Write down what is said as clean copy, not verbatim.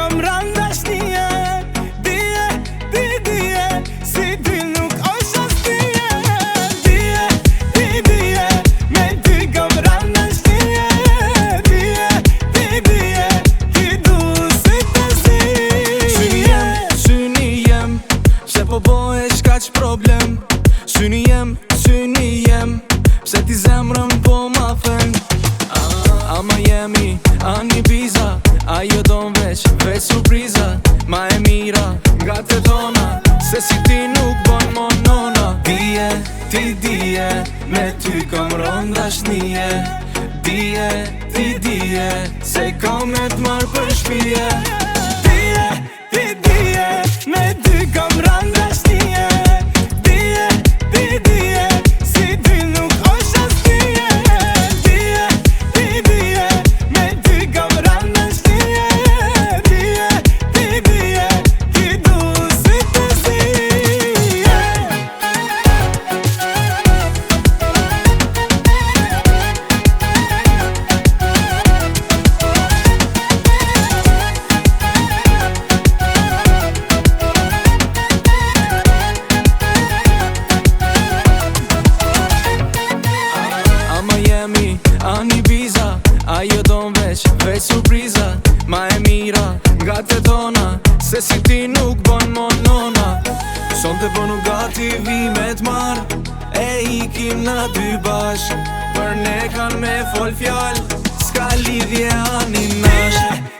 kam randa shnije. Dije, dije, si ty nuk është as dije. Dije, dije, me ty kam randa shnije. Dije, dije, ti du si të zi. Syni jem, se po bohesh kaq problem. Syni jem, pse ti zemrën po ma fen. Ama jemi ani biza, ajo don veç surpriza. Ma e mira nga të tona, se si ti nuk bon monona. Dije, ti dije, me ty kam ronda shnije. Dije, ti dije, se kam me t'marr për shpije. Dije, ti dije, me ty kam randa shnije. Dije, ti dije, si ty nuk është as dije. Dije, ti dije, me ty kam randa shnije. Dije, ti dije, ti du si të zi. Ani biza, ajo don veç surpriza. Ma e mira nga të tona, se si ti nuk bon monona. Son të bënu gati vi me t'mar, e ikim na dy bashk. Për ne kan me fol fjall, s'ka lidhje ani nash.